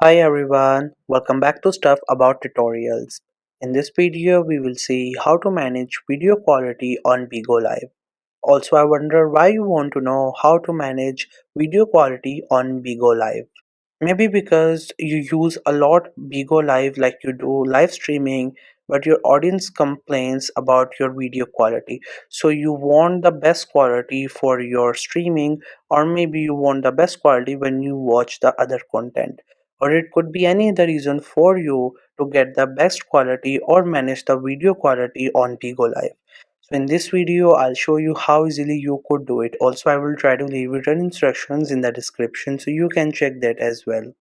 Hi everyone, welcome back to Stuff About Tutorials. In this video, we will see how to manage video quality on Bigo Live. Also, I wonder why you want to know how to manage video quality on Bigo Live. Maybe because you use a lot Bigo Live like you do live streaming, but your audience complains about your video quality. So you want the best quality for your streaming, or maybe you want the best quality when you watch the other content. Or it could be any other reason for you to get the best quality or manage the video quality on Bigo Live. So in this video, I'll show you how easily you could do it. Also, I will try to leave written instructions in the description so you can check that as well.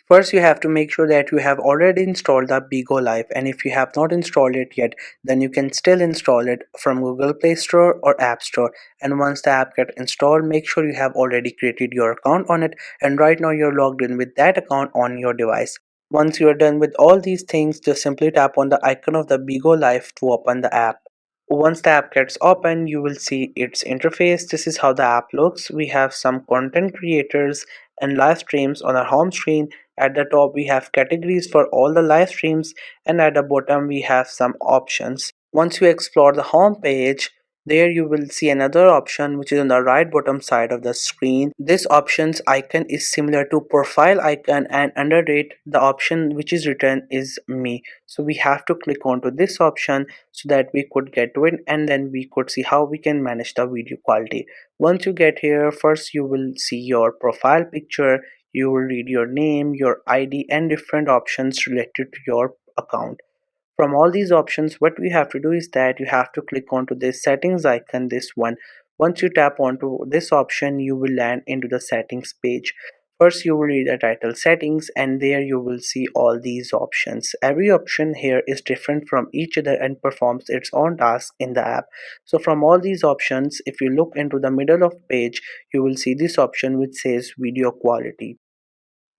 First, you have to make sure that you have already installed the Bigo Live, and if you have not installed it yet, then you can still install it from Google Play Store or App Store. And once the app gets installed, make sure you have already created your account on it, and right now you're logged in with that account on your device. Once you are done with all these things, just simply tap on the icon of the Bigo Live to open the app. Once the app gets open, you will see its interface. This is how the app looks. We have some content creators and live streams on our home screen. At the top, we have categories for all the live streams, and at the bottom, we have some options. Once you explore the home page, there you will see another option which is on the right bottom side of the screen. This options icon is similar to profile icon, and under it the option which is written is me. So we have to click onto this option so that we could get to it, and then we could see how we can manage the video quality. Once you get here, first you will see your profile picture, you will read your name, your ID, and different options related to your account. From all these options, what we have to do is that you have to click onto this settings icon, this one. Once you tap onto this option, you will land into the settings page. First, you will read the title settings, and there you will see all these options. Every option here is different from each other and performs its own task in the app. So from all these options, if you look into the middle of page, you will see this option which says video quality.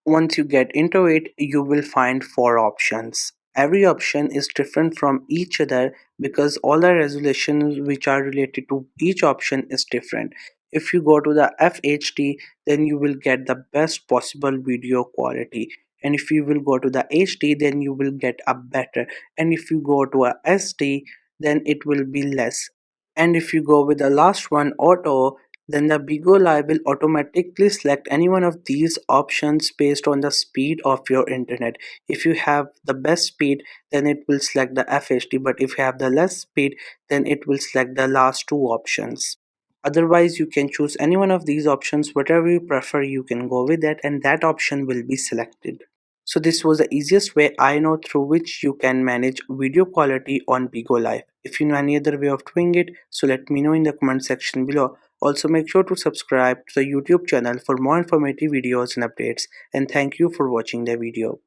Once you get into it, you will find four options. Every option is different from each other because all the resolutions which are related to each option is different. If you go to the FHD, then you will get the best possible video quality. And if you will go to the HD, then you will get a better. And if you go to a SD, then it will be less. And if you go with the last one, auto, then the Bigo Live will automatically select any one of these options based on the speed of your internet. If you have the best speed, then it will select the FHD, but if you have the less speed, then it will select the last two options. Otherwise, you can choose any one of these options, whatever you prefer, you can go with that, and that option will be selected. So this was the easiest way I know through which you can manage video quality on Bigo Live. If you know any other way of doing it, so let me know in the comment section below. Also make sure to subscribe to the YouTube channel for more informative videos and updates. And thank you for watching the video.